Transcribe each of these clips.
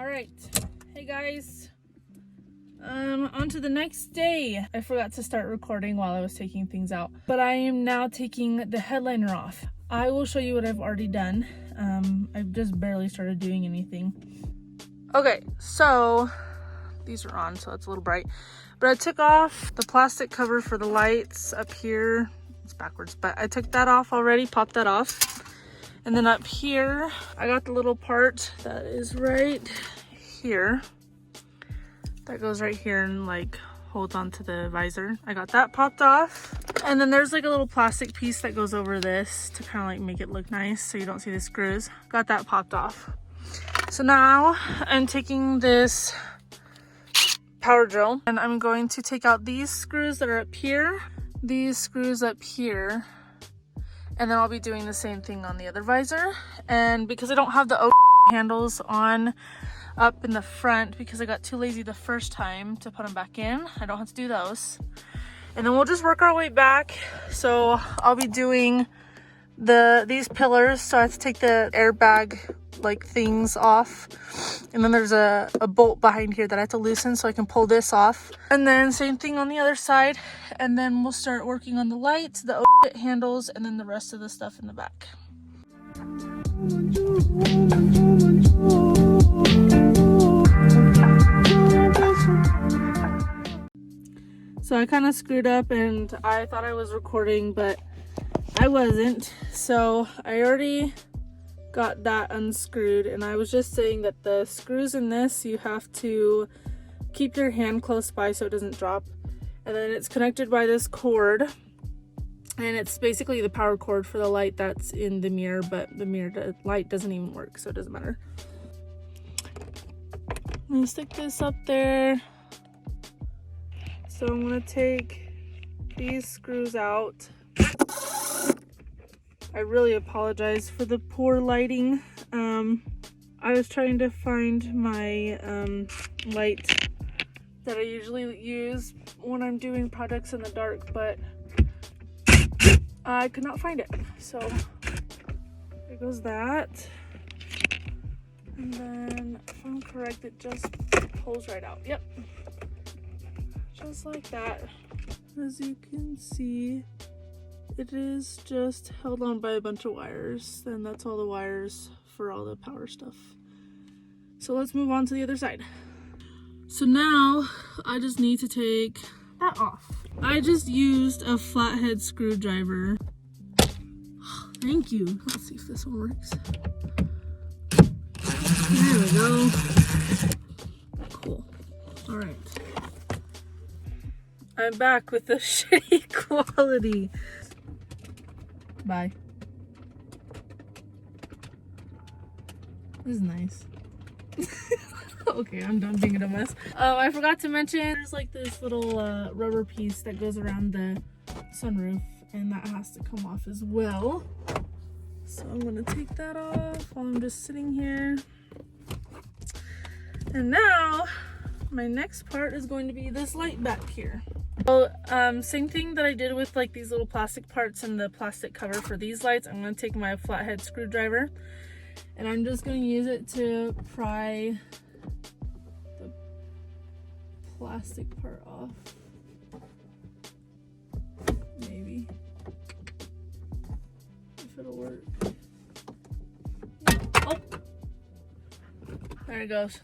All right, hey guys, on to the next day. I forgot to start recording while I was taking things out, but I am now taking the headliner off. I will show you what I've already done. I've just barely started doing anything. Okay, so these are on, so it's a little bright, but I took off the plastic cover for the lights up here. It's backwards, but I took that off already, popped that off. And then up here, I got the little part that is right here. That goes right here and like holds onto the visor. I got that popped off. And then there's like a little plastic piece that goes over this to kind of like make it look nice so you don't see the screws. Got that popped off. So now I'm taking this power drill and I'm going to take out these screws that are up here, these screws up here, and then I'll be doing the same thing on the other visor. And because I don't have the handles on up in the front because I got too lazy the first time to put them back in, I don't have to do those. And then we'll just work our way back. So I'll be doing these pillars. So I have to take the airbag like things off. And then there's a bolt behind here that I have to loosen so I can pull this off. And then same thing on the other side. And then we'll start working on the lights, the handles, and then the rest of the stuff in the back. So I kind of screwed up and I thought I was recording, but I wasn't. So I already got that unscrewed, and I was just saying that the screws in this, you have to keep your hand close by so it doesn't drop. And then it's connected by this cord, and it's basically the power cord for the light that's in the mirror, but the light doesn't even work, so it doesn't matter. I'm gonna stick this up there. So I'm gonna take these screws out. I really apologize for the poor lighting. I was trying to find my light that I usually use when I'm doing projects in the dark, but I could not find it. So there goes that. And then if I'm correct, it just pulls right out. Yep. Just like that. As you can see, it is just held on by a bunch of wires, and that's all the wires for all the power stuff. So let's move on to the other side. So now I just need to take that off. I just used a flathead screwdriver. Thank you. Let's see if this one works. There we go. Cool. All right. I'm back with the shitty quality. Bye. This is nice. Okay, I'm done being a dumbass. I forgot to mention there's like this little rubber piece that goes around the sunroof, and that has to come off as well. So I'm gonna take that off while I'm just sitting here. And now my next part is going to be this light back here. So same thing that I did with like these little plastic parts and the plastic cover for these lights. I'm going to take my flathead screwdriver and I'm just going to use it to pry the plastic part off. Maybe. If it'll work. Oh! There it goes.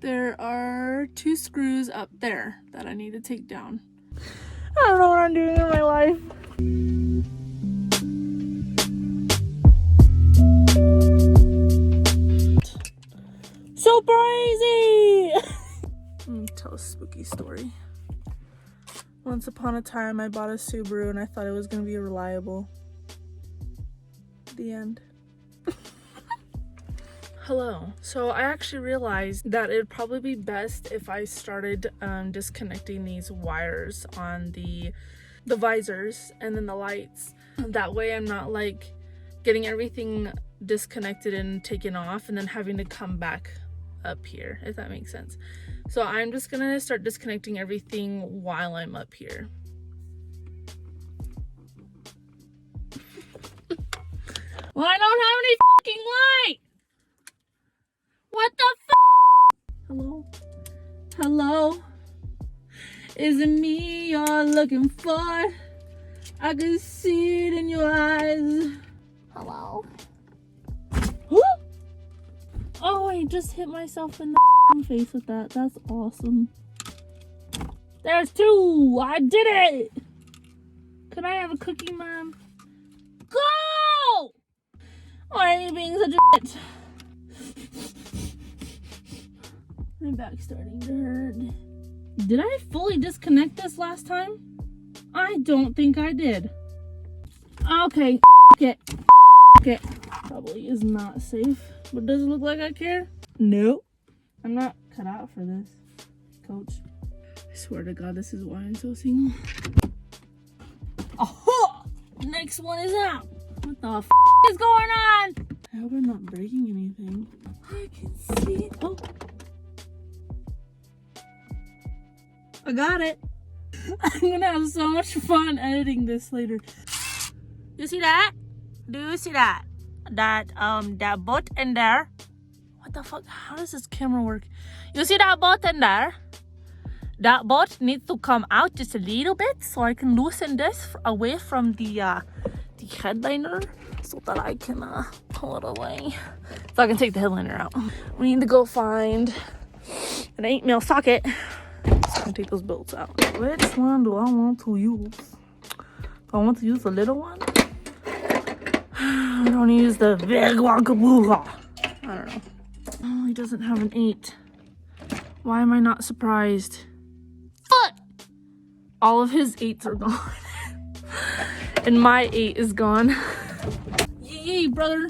There are 2 screws up there that I need to take down. I don't know what I'm doing in my life. So crazy! Let me tell a spooky story. Once upon a time, I bought a Subaru and I thought it was going to be reliable. The end. Hello. So I actually realized that it'd probably be best if I started disconnecting these wires on the visors and then the lights. That way I'm not like getting everything disconnected and taken off and then having to come back up here, if that makes sense. So I'm just gonna start disconnecting everything while I'm up here. Well, I don't have any fucking light! What the f***? Hello? Is it me you're looking for? I can see it in your eyes. Hello? Oh, I just hit myself in the face with that. That's awesome. There's two! I did it! Could I have a cookie, Mom? Go! Why are you being such a bitch? My back's starting to hurt. Did I fully disconnect this last time? I don't think I did. Okay, it. Probably is not safe, but does it look like I care? Nope. I'm not cut out for this, coach. I swear to God, this is why I'm so single. Oh, next one is out. What the f is going on? I hope I'm not breaking anything. I can see it. Oh. I got it. I'm gonna have so much fun editing this later. You see that? Do you see that? That boat in there? What the fuck? How does this camera work? You see that boat in there? That boat needs to come out just a little bit so I can loosen this away from the headliner so that I can pull it away. So I can take the headliner out. We need to go find an 8mm socket. So I can take those bolts out. Which one do I want to use? Do I want to use the little one? I don't use the big wakabuga. I don't know. Oh, he doesn't have an 8. Why am I not surprised? Foot! All of his 8s are gone. And my 8 is gone. Yay, brother.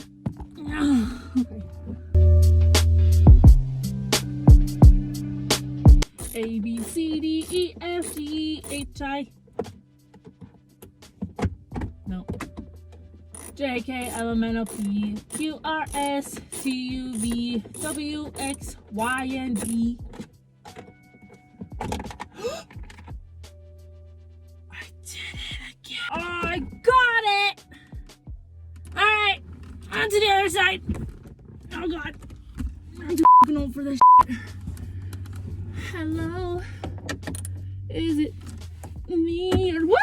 Okay. A, B, C, D, E, F, G, H, I. No. J, K, L, M, N, O, P, Q, R, S, T, U, V, W, X, Y, and Z. I did it again. Oh, I got it! Alright, on to the other side. Oh God. I'm too f***ing old for this shit. Hello? Is it me or woo?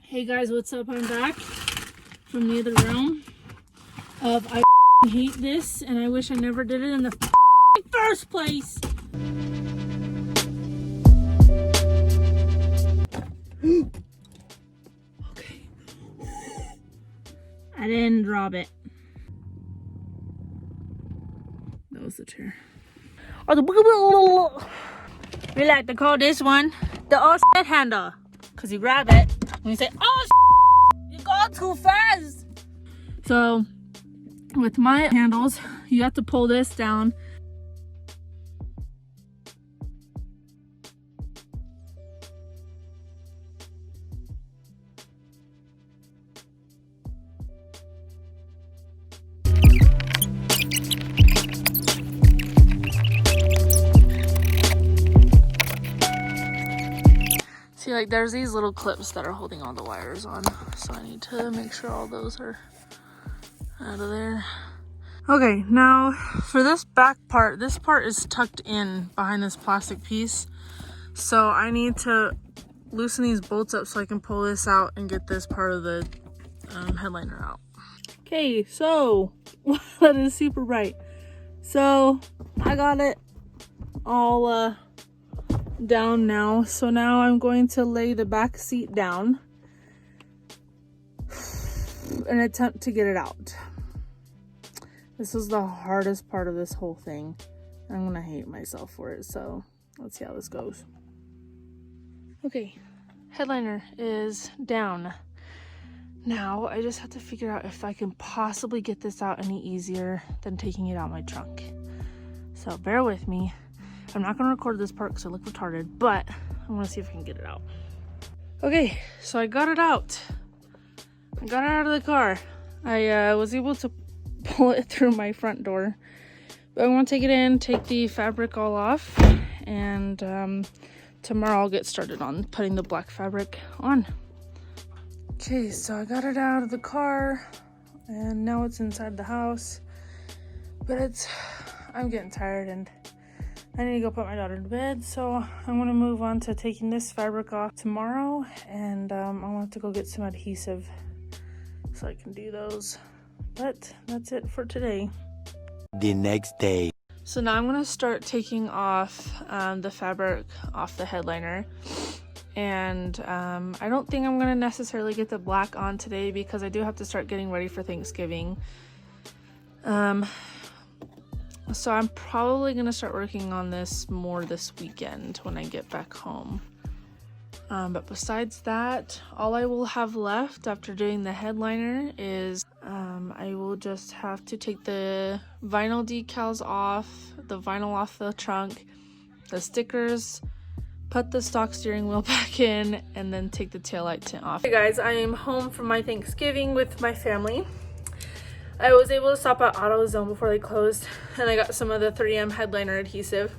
Hey guys, what's up? I'm back from the other realm of I hate this and I wish I never did it in the first place. Okay. I didn't drop it. That was the chair. We like to call this one the offset handle. Because you grab it when you say, oh, you go too fast. So with my handles, you have to pull this down. See, like there's these little clips that are holding all the wires on, so I need to make sure all those are out of there. Okay, now for this back part, this part is tucked in behind this plastic piece, so I need to loosen these bolts up so I can pull this out and get this part of the headliner out. Okay, so that is super bright. So I got it all down now. So now I'm going to lay the back seat down and attempt to get it out. This is the hardest part of this whole thing. I'm gonna hate myself for it, so let's see how this goes. Okay, headliner is down. Now I just have to figure out if I can possibly get this out any easier than taking it out my trunk. So bear with me. I'm not gonna record this part because I look retarded, but I'm gonna see if I can get it out. Okay, so I got it out. I got it out of the car. I was able to pull it through my front door. But I'm gonna take it in, take the fabric all off, and tomorrow I'll get started on putting the black fabric on. Okay, so I got it out of the car, and now it's inside the house. But I'm getting tired and I need to go put my daughter to bed, so I'm gonna move on to taking this fabric off tomorrow, and I'm gonna have to go get some adhesive so I can do those. But that's it for today. The next day. So now I'm gonna start taking off the fabric off the headliner, and I don't think I'm gonna necessarily get the black on today because I do have to start getting ready for Thanksgiving. So I'm probably going to start working on this more this weekend when I get back home. But besides that, all I will have left after doing the headliner is I will just have to take the vinyl decals off, the vinyl off the trunk, the stickers, put the stock steering wheel back in, and then take the taillight tint off. Hey guys, I am home from my Thanksgiving with my family. I was able to stop at AutoZone before they closed, and I got some of the 3M headliner adhesive.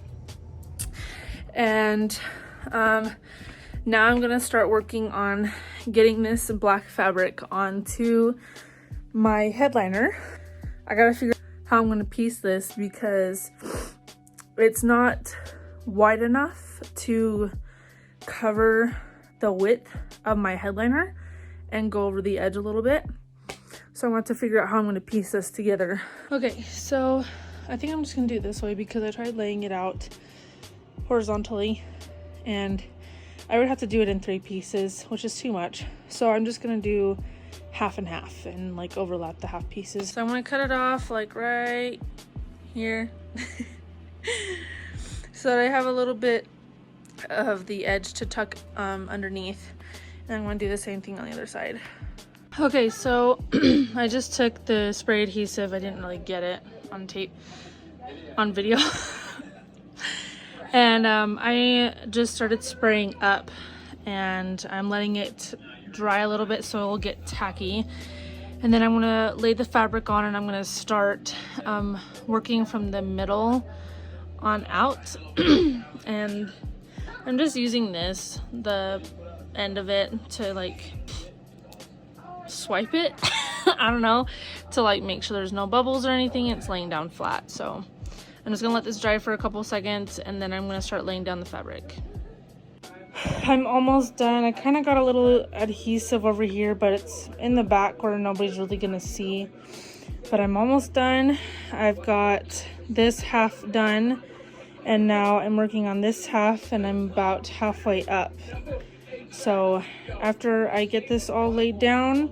And now I'm gonna start working on getting this black fabric onto my headliner. I gotta figure out how I'm gonna piece this because it's not wide enough to cover the width of my headliner and go over the edge a little bit. So I want to figure out how I'm going to piece this together. Okay, so I think I'm just going to do it this way because I tried laying it out horizontally and I would have to do it in 3 pieces, which is too much. So I'm just going to do half and half and like overlap the half pieces. So I'm going to cut it off like right here so that I have a little bit of the edge to tuck underneath. And I'm going to do the same thing on the other side. Okay, so I just took the spray adhesive. I didn't really get it on video. And I just started spraying up, and I'm letting it dry a little bit so it will get tacky. And then I'm gonna lay the fabric on, and I'm gonna start working from the middle on out. And I'm just using the end of it to like swipe it. I don't know, to like make sure there's no bubbles or anything. It's laying down flat, so I'm just gonna let this dry for a couple seconds, and then I'm gonna start laying down the fabric. I'm almost done. I kind of got a little adhesive over here, but it's in the back where nobody's really gonna see. But I'm almost done. I've got this half done, and now I'm working on this half, and I'm about halfway up. So after I get this all laid down,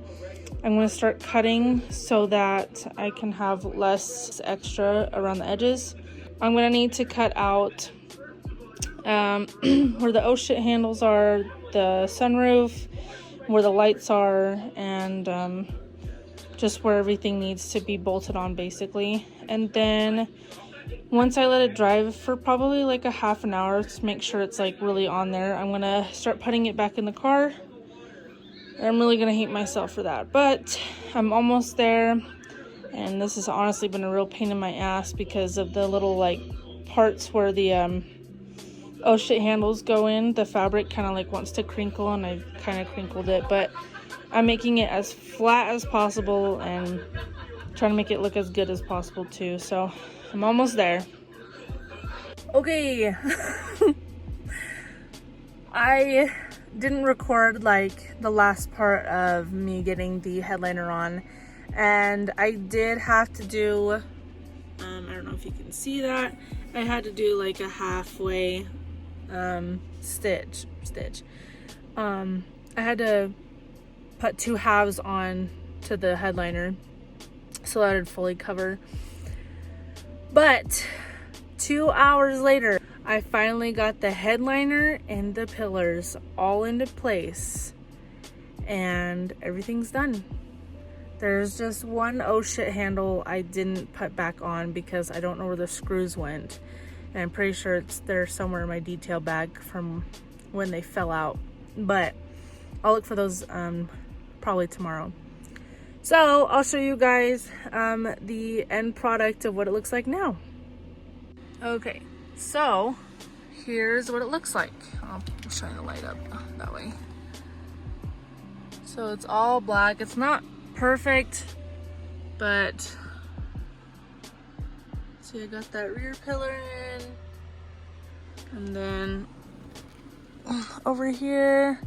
I'm going to start cutting so that I can have less extra around the edges. I'm going to need to cut out where the oh shit handles are, the sunroof, where the lights are, and just where everything needs to be bolted on basically. And then once I let it dry for probably like a half an hour to make sure it's like really on there, I'm gonna start putting it back in the car. I'm really gonna hate myself for that, but I'm almost there. And this has honestly been a real pain in my ass because of the little like parts where the oh shit handles go in. The fabric kind of like wants to crinkle, and I've kind of crinkled it, but I'm making it as flat as possible and trying to make it look as good as possible too. So I'm almost there. Okay. I didn't record like the last part of me getting the headliner on, and I did have to do I don't know if you can see that, I had to do like a halfway stitch. I had to put 2 halves on to the headliner so that it'd fully cover. But 2 hours later, I finally got the headliner and the pillars all into place, and everything's done. There's just one oh shit handle I didn't put back on because I don't know where the screws went, and I'm pretty sure it's there somewhere in my detail bag from when they fell out, but I'll look for those probably tomorrow. So I'll show you guys the end product of what it looks like now. Okay, so here's what it looks like. I'll shine the light up that way. So it's all black. It's not perfect, but See, I got that rear pillar in. And then over here,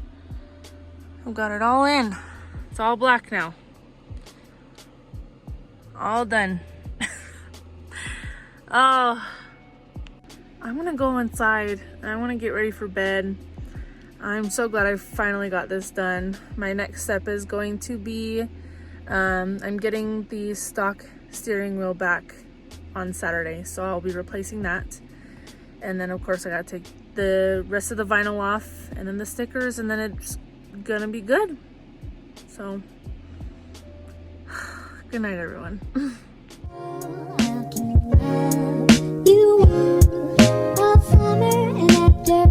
I've got it all in. It's all black now. All done. Oh, I'm gonna go inside. I wanna get ready for bed. I'm so glad I finally got this done. My next step is going to be, I'm getting the stock steering wheel back on Saturday. So I'll be replacing that. And then of course I gotta take the rest of the vinyl off and then the stickers, and then it's gonna be good. So, good night everyone. You are all summer and after